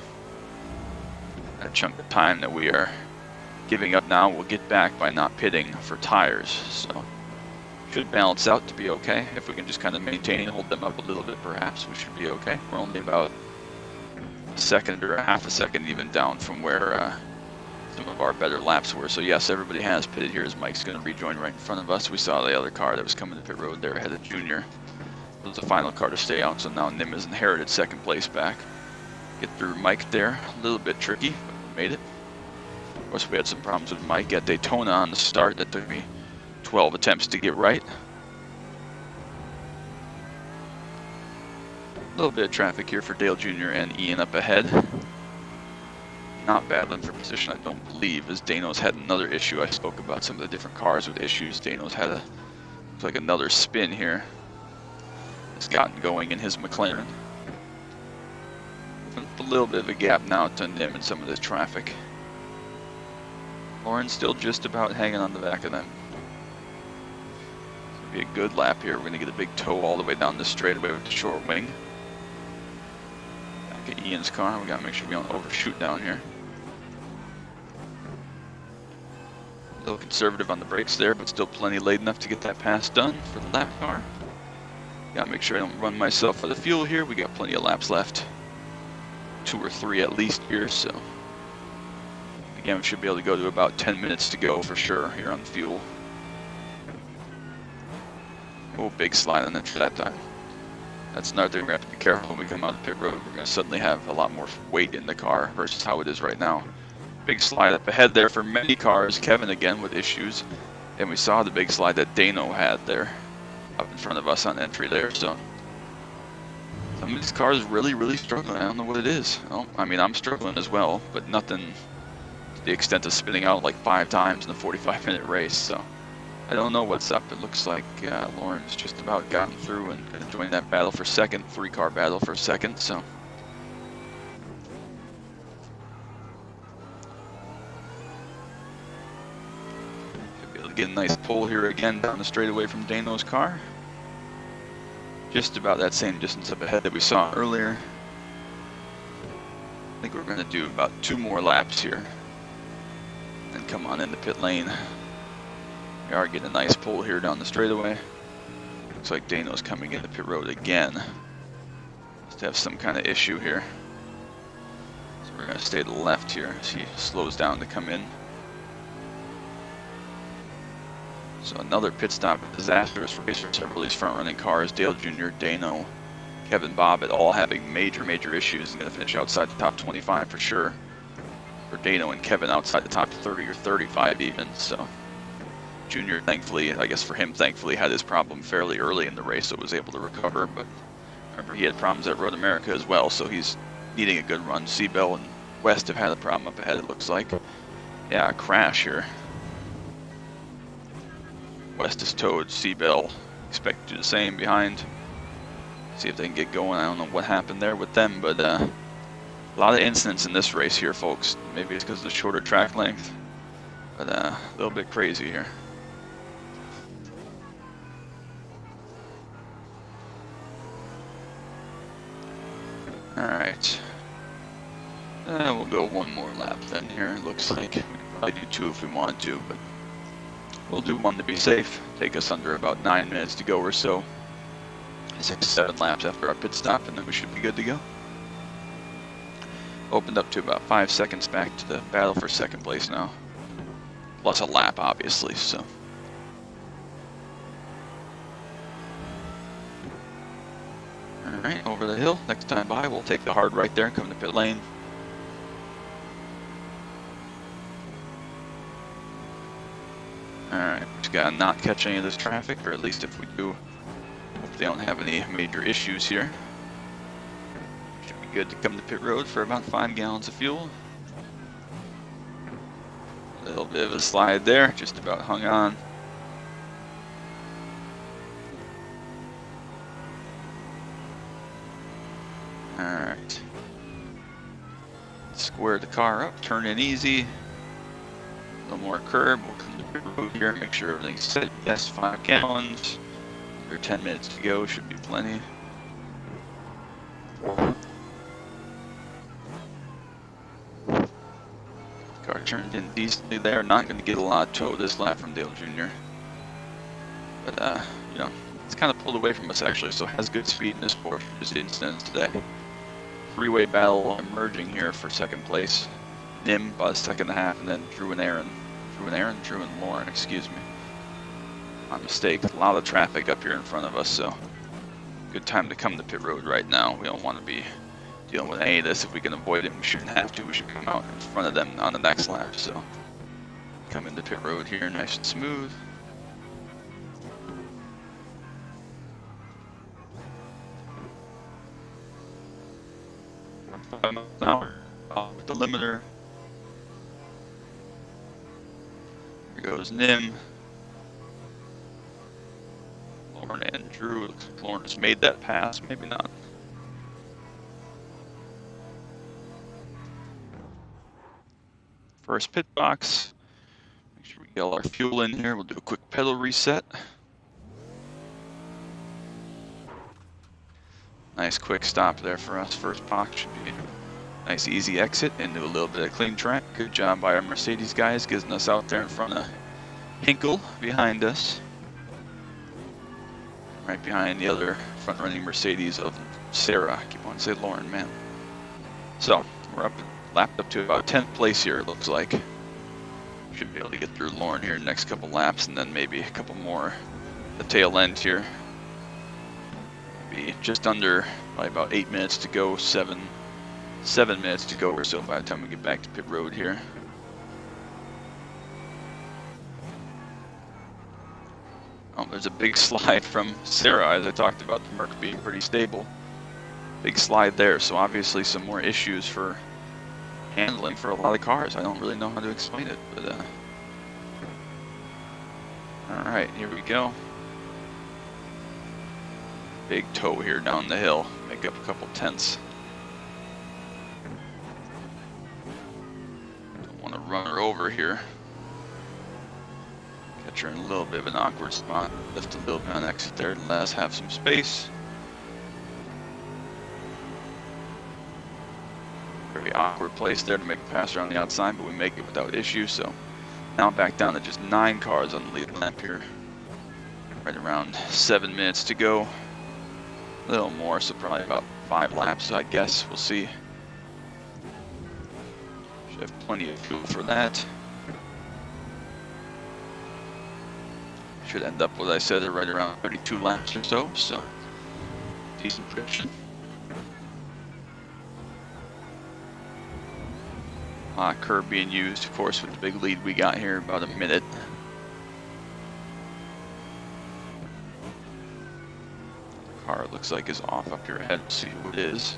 that chunk of time that we are giving up now, we'll get back by not pitting for tires. So should balance out to be okay. If we can just kind of maintain and hold them up a little bit, perhaps we should be okay. We're only about a second or a half a second even down from where some of our better laps were. So yes, everybody has pitted here as Mike's going to rejoin right in front of us. We saw the other car that was coming to pit road there ahead of Junior. It was the final car to stay out, so now Nim has inherited second place back. Get through Mike there, a little bit tricky, but we made it. Of course, we had some problems with Mike at Daytona on the start. That took me 12 attempts to get right. A little bit of traffic here for Dale Jr. and Ian up ahead. Not battling for position, I don't believe, as Dano's had another issue. I spoke about some of the different cars with issues. Dano's had looks like another spin here. It's gotten going in his McLaren. A little bit of a gap now to Nim and some of this traffic. Lauren's still just about hanging on the back of them. It's going to be a good lap here. We're going to get a big toe all the way down the straightaway with the short wing. Back at Ian's car, we got to make sure we don't overshoot down here. A little conservative on the brakes there, but still plenty late enough to get that pass done for the lap car. Got to make sure I don't run myself out of fuel here. We got plenty of laps left. 2 or 3 at least here, so again, we should be able to go to about 10 minutes to go for sure here on the fuel. Oh, big slide on the that time. That's another thing we're going to have to be careful when we come out of the pit road. We're going to suddenly have a lot more weight in the car versus how it is right now. Big slide up ahead there for many cars. Kevin again with issues. And we saw the big slide that Dano had there up in front of us on entry there. So some of these cars really struggling. I don't know what it is. Well, I mean, I'm struggling as well, but nothing to the extent of spinning out like 5 times in a 45-minute race. So I don't know what's up. It looks like Lauren's just about gotten through and going to join that battle for second, 3-car battle for second. So should be able to get a nice pull here again down the straightaway from Dano's car. Just about that same distance up ahead that we saw earlier. I think we're going to do about 2 more laps here and come on in the pit lane. We are getting a nice pull here down the straightaway. Looks like Dano's coming in the pit road again. Must have some kind of issue here. So we're going to stay to the left here as he slows down to come in. So another pit stop, disastrous race for several of these front-running cars. Dale Jr., Dano, Kevin Bobbitt, all having major issues and going to finish outside the top 25 for sure. For Dano and Kevin outside the top 30 or 35 even. So Jr., thankfully, I guess for him, thankfully, had his problem fairly early in the race, so was able to recover. But remember, he had problems at Road America as well, so he's needing a good run. Seabell and West have had a problem up ahead, it looks like. Yeah, a crash here. West is towed, Seabell expect to do the same behind. See if they can get going. I don't know what happened there with them, but a lot of incidents in this race here, folks. Maybe it's because of the shorter track length, but a little bit crazy here. Alright. We'll go one more lap then here, it looks like. We could probably do two if we wanted to, but we'll do one to be safe. Take us under about 9 minutes to go or so. 6-7 laps after our pit stop, and then we should be good to go. Opened up to about 5 seconds back to the battle for second place now. Plus a lap, obviously, so. Alright, over the hill. Next time by, we'll take the hard right there and come to pit lane. Alright, just gotta not catch any of this traffic, or at least if we do, hope they don't have any major issues here. Should be good to come to pit road for about 5 gallons of fuel. A little bit of a slide there, just about hung on. Alright. Square the car up, turn in easy. A little more curb, we'll come to pit road here, make sure everything's set. Yes, 5 gallons. Under 10 minutes to go, should be plenty. Car turned in decently there, not going to get a lot of tow this lap from Dale Jr. But, you know, it's kind of pulled away from us actually, so has good speed in this Porsche. Just incidents today. Three-way battle emerging here for second place. Nim by the second half, and then Drew and Lauren, excuse me. My mistake, a lot of traffic up here in front of us, so good time to come to pit road right now. We don't want to be dealing with any of this. If we can avoid it, we shouldn't have to. We should come out in front of them on the next lap, so come into pit road here nice and smooth. With the limiter. Here goes Nim. Lauren and Drew. Lauren has made that pass, maybe not. First pit box. Make sure we get all our fuel in here. We'll do a quick pedal reset. Nice quick stop there for us. First box should be a nice easy exit into a little bit of clean track. Good job by our Mercedes guys getting us out there in front of Hinkle behind us. Right behind the other front-running Mercedes of Sarah. I keep wanting to say Lauren, man. So, we're lapped up to about 10th place here, it looks like. Should be able to get through Lauren here in the next couple laps, and then maybe a couple more at the tail end here. Be just under, probably about 8 minutes to go, 7 minutes to go or so by the time we get back to pit road here. Oh, there's a big slide from Sarah, as I talked about the Merc being pretty stable. Big slide there, so obviously some more issues for handling for a lot of cars. I don't really know how to explain it, but alright, here we go. Big tow here down the hill, make up a couple tenths. Don't want to run her over here. Catch her in a little bit of an awkward spot. Lift a little bit on exit there and let us have some space. Very awkward place there to make a pass around the outside, but we make it without issue. So now back down to just 9 cars on the lead lap here. Right around 7 minutes to go. A little more, so probably about 5 laps, I guess. We'll see. Should have plenty of fuel for that. Should end up, what I said, right around 32 laps or so. So decent prediction. Curb being used, of course, with the big lead we got here, about a minute. Car looks like is off up here ahead. We'll see who it is.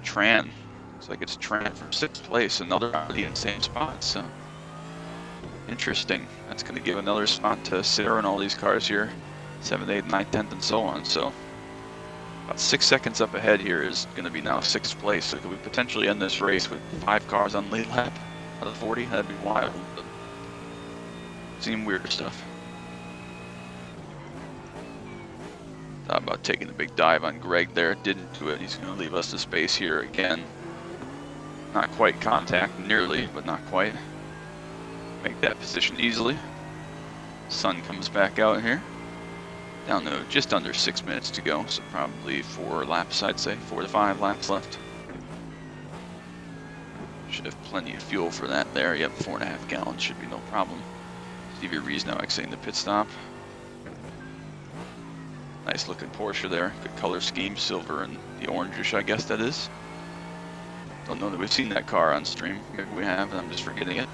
Tran. Looks like it's Tran from 6th place. Another Audi in the same spot. So interesting. That's going to give another spot to Sarah and all these cars here. 7th, 8th, 9th, 10th, and so on. So about 6 seconds up ahead here is going to be now 6th place. So could we potentially end this race with 5 cars on lead lap out of 40? That'd be wild. But seem weird stuff. Thought about taking the big dive on Greg there. Didn't do it. He's going to leave us the space here again. Not quite contact, nearly, but not quite. Make that position easily. Sun comes back out here. Down to just under 6 minutes to go, so probably 4 laps, I'd say. 4 to 5 laps left. Should have plenty of fuel for that there. Yep, 4.5 gallons should be no problem. Stevie Rees now exiting the pit stop. Nice looking Porsche there. Good color scheme, silver and the orangish, I guess that is. Don't know that we've seen that car on stream. Maybe we have, and I'm just forgetting it.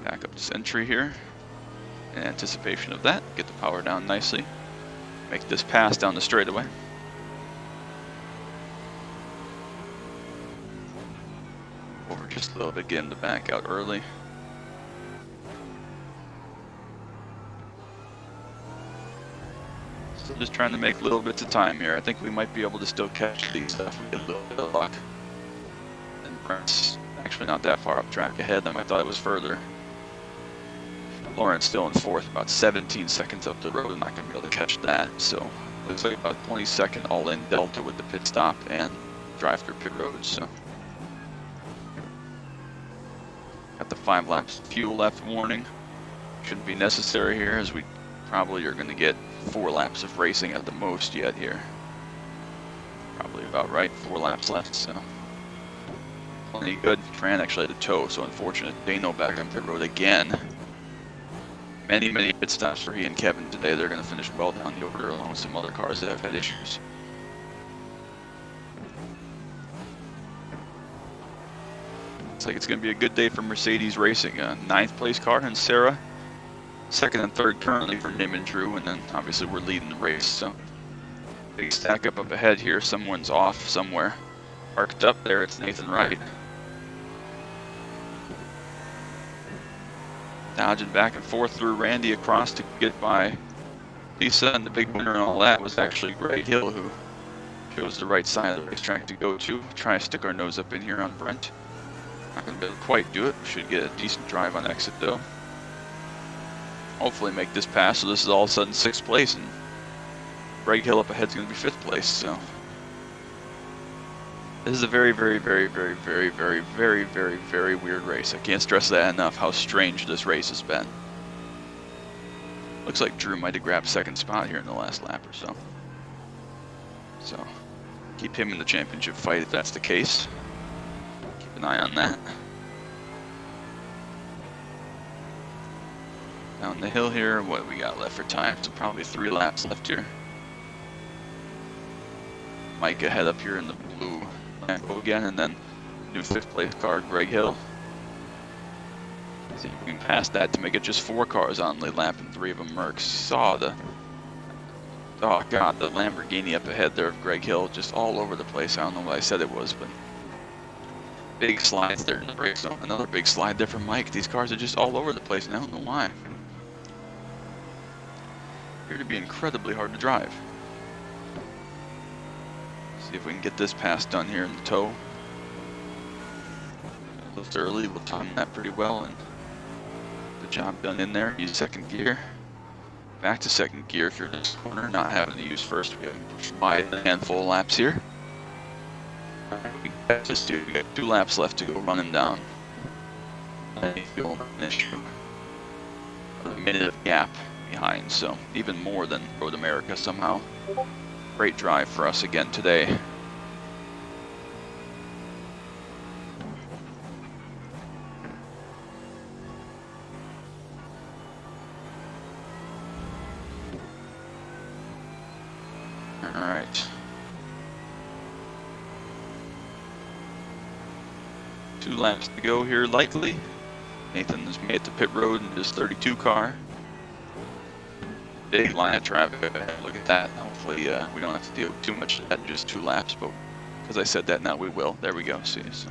Back up this entry here. In anticipation of that, get the power down nicely. Make this pass down the straightaway. Over just a little bit, get him to back out early. So just trying to make little bits of time here. I think we might be able to still catch these if we get a little bit of luck. And Brent's actually not that far up track ahead of them. I thought it was further. Lauren's still in 4th, about 17 seconds up the road. I'm not going to be able to catch that. So looks like about 20-second all-in delta with the pit stop and drive through pit road. So got the 5 laps fuel left warning. Shouldn't be necessary here, as we probably are going to get 4 laps of racing at the most yet here. Probably about right, 4 laps left. So plenty good. Tran actually had a tow, so unfortunate. Dano back on pit road again. Many pit stops for he and Kevin today. They're going to finish well down the order along with some other cars that have had issues. Looks like it's going to be a good day for Mercedes Racing. A 9th place car and Sarah. 2nd and 3rd currently for Nim and Drew, and then obviously we're leading the race. So big stack up ahead here. Someone's off somewhere. Parked up there, it's Nathan Wright. Dodging back and forth through Randy across to get by Lisa, and the big winner and all that was actually Greg Hill, who chose the right side of the racetrack to go to. Try to stick our nose up in here on Brent. Not going to be able to quite do it. We should get a decent drive on exit though. Hopefully make this pass, so this is all of a sudden 6th place, and Greg Hill up ahead is going to be 5th place. So this is a very weird race. I can't stress that enough, how strange this race has been. Looks like Drew might have grabbed 2nd spot here in the last lap or so. So keep him in the championship fight if that's the case. Keep an eye on that. Down the hill here, what we got left for time? So probably 3 laps left here. Mike ahead up here in the blue Lambo again, and then new 5th place car, Greg Hill. See if we can pass that to make it just 4 cars on lead lap and 3 of them Mercs. Saw the, oh god, the Lamborghini up ahead there of Greg Hill, just all over the place. I don't know what I said it was, but big slides there in the brake zone. Another big slide there from Mike. These cars are just all over the place, and I don't know why. Appear to be incredibly hard to drive. See if we can get this pass done here in the tow. A little early, we'll time that pretty well and the job done in there. Use 2nd gear. Back to 2nd gear if you're in this corner, not having to use 1st. We haven't pushed by a handful of laps here. We got 2 laps left to go, run him down. An issue. A minute of gap behind, so even more than Road America somehow. Great drive for us again today. Alright. 2 laps to go here, likely. Nathan has made it to pit road in his 32 car. Big line of traffic ahead. Look at that. Hopefully we don't have to deal with too much of that in just 2 laps, but because I said that, now we will. There we go. See, so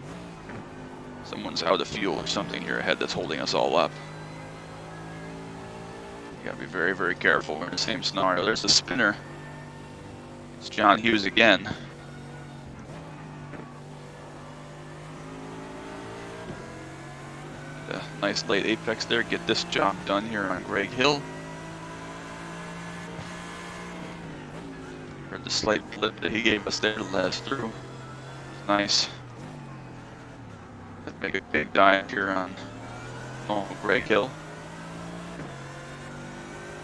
someone's out of fuel or something here ahead that's holding us all up. You gotta be very, very careful. We're in the same scenario. There's the spinner. It's John Hughes again. A nice late apex there. Get this job done here on Greg Hill. Heard the slight blip that he gave us there to let us through. Nice. Let's make a big dive here on Greg Hill.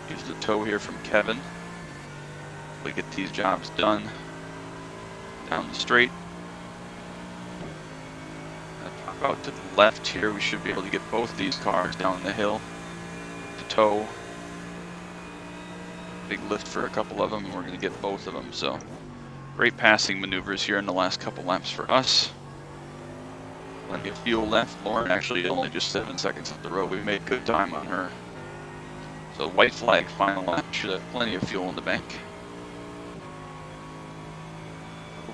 Use the tow here from Kevin. We get these jobs done down the straight. Pop out to the left here. We should be able to get both of these cars down the hill. The tow. Big lift for a couple of them, and we're going to get both of them. So great passing maneuvers here in the last couple laps for us. Plenty of fuel left. Lauren actually only just 7 seconds up the road. We made good time on her. So white flag final lap. Should have plenty of fuel in the bank.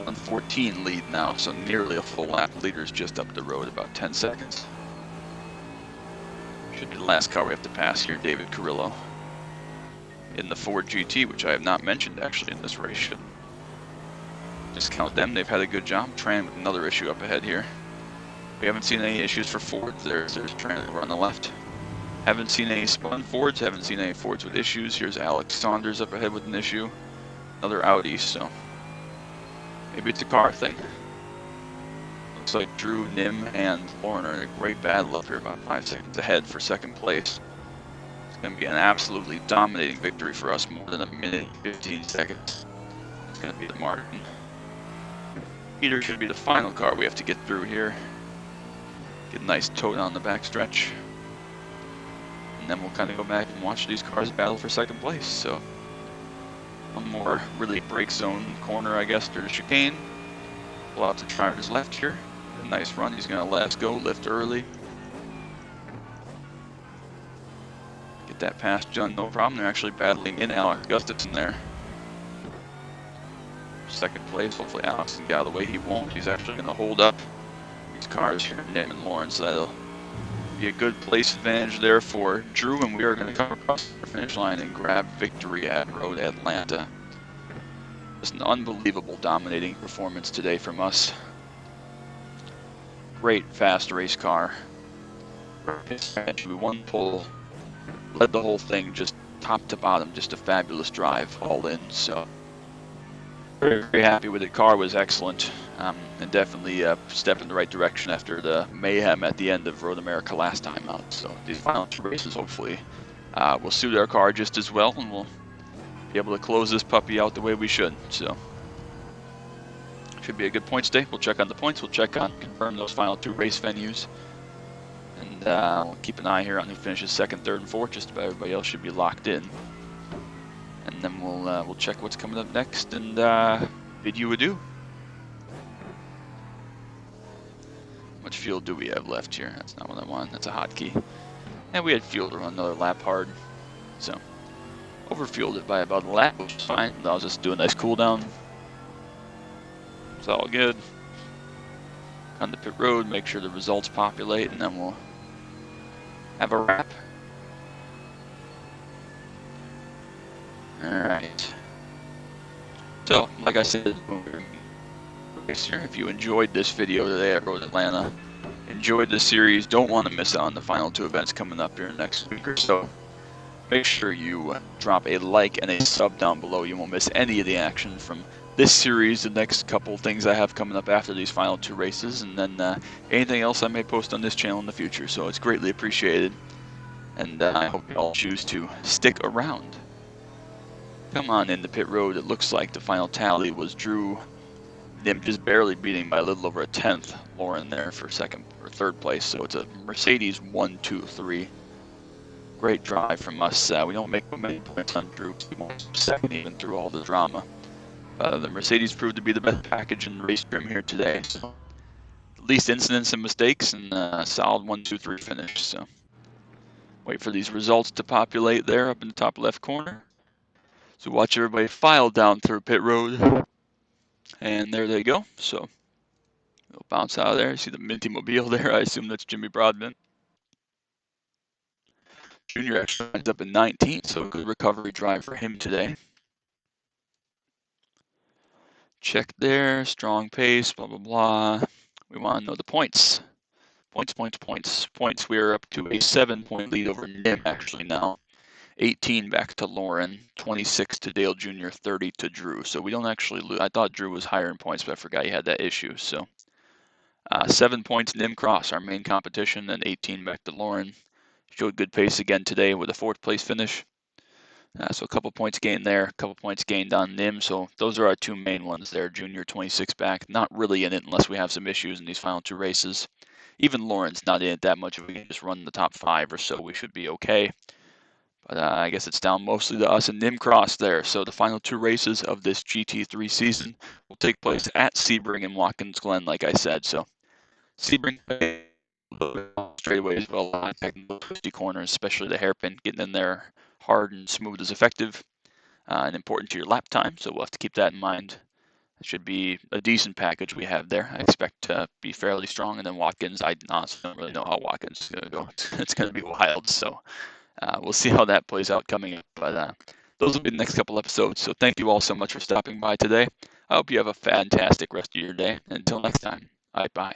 1:14 lead now, so nearly a full lap. Leader's just up the road, about 10 seconds. Should be the last car we have to pass here, David Carrillo. In the Ford GT, which I have not mentioned actually in this race. Should discount them, they've had a good job. Tran with another issue up ahead here. We haven't seen any issues for Fords. There's Tran over on the left. Haven't seen any spun Fords, haven't seen any Fords with issues. Here's Alex Saunders up ahead with an issue. Another Audi, so maybe it's a car thing. Looks like Drew, Nim, and Lauren are in a great battle up here, about 5 seconds ahead for second place. It's going to be an absolutely dominating victory for us, more than a minute, 15 seconds. It's going to be the margin. Peter should be the final car we have to get through here. Get a nice tow down the back stretch. And then we'll kind of go back and watch these cars battle for second place. So one more really brake zone corner, I guess, through the chicane. Pull out the driver's left here. A nice run. He's going to let us go, lift early. Get that pass done, no problem. They're actually battling in Alex Gustafson there. Second place. Hopefully Alex can get out of the way. He won't. He's actually going to hold up these cars here, Nim and Lauren, so that'll be a good place advantage there for Drew, and we are going to come across the finish line and grab victory at Road Atlanta. Just an unbelievable dominating performance today from us. Great fast race car. We won pole, led the whole thing just top to bottom, just a fabulous drive all in. So very, very happy with it. Car was excellent, and definitely a step in the right direction after the mayhem at the end of Road America last time out. So these final 2 races hopefully will suit our car just as well, and we'll be able to close this puppy out the way we should. So should be a good points day. We'll check on the points. We'll check on confirm those final 2 race venues, and we'll keep an eye here on who finishes second, third, and fourth. Just about everybody else should be locked in. And then we'll check what's coming up next and bid you adieu. How much fuel do we have left here? That's not what I want. That's a hotkey. And we had fuel to run another lap hard. So overfueled it by about a lap, which is fine. Allows us to do a nice cool down. It's all good. On the pit road, make sure the results populate, and then we'll have a wrap. Alright. So, like I said, if you enjoyed this video today at Road Atlanta, enjoyed the series, don't want to miss out on the final 2 events coming up here next week or so, make sure you drop a like and a sub down below. You won't miss any of the action from this series, the next couple things I have coming up after these final 2 races, and then anything else I may post on this channel in the future. So it's greatly appreciated, and I hope you all choose to stick around. Come on in the pit road. It looks like the final tally was Drew Nim just barely beating by a little over a tenth Lauren there for second or third place. So it's a Mercedes 1, 2, 3. Great drive from us. We don't make many points on Drew. He won't second even through all the drama. The Mercedes proved to be the best package in the race trim here today. So the least incidents and mistakes, and a solid 1-2-3 finish. So wait for these results to populate there up in the top left corner. So watch everybody file down through pit road. And there they go. So they'll bounce out of there. See the Minty Mobile there. I assume that's Jimmy Broadbent. Junior actually ends up in 19th, so good recovery drive for him today. Check there, strong pace, blah, blah, blah. We want to know the points. Points. We are up to a 7-point lead over Nim actually now. 18 back to Lauren, 26 to Dale Jr., 30 to Drew. So we don't actually lose. I thought Drew was higher in points, but I forgot he had that issue. So 7 points Nim Cross, our main competition, and 18 back to Lauren. Showed good pace again today with a 4th place finish. So a couple points gained there, a couple points gained on Nim. So those are our two main ones there. Junior 26 back, not really in it unless we have some issues in these final 2 races. Even Lauren's not in it that much. If we can just run the top 5 or so, we should be okay. But I guess it's down mostly to us and Nim Cross there. So the final 2 races of this GT3 season will take place at Sebring and Watkins Glen, like I said. So Sebring straightaway as well, a lot of technical twisty corners, especially the hairpin, getting in there hard and smooth is effective and important to your lap time. So we'll have to keep that in mind. It should be a decent package we have there. I expect to be fairly strong. And then Watkins, I honestly don't really know how Watkins is going to go. It's going to be wild. So we'll see how that plays out coming up. But those will be the next couple episodes. So thank you all so much for stopping by today. I hope you have a fantastic rest of your day. Until next time, bye.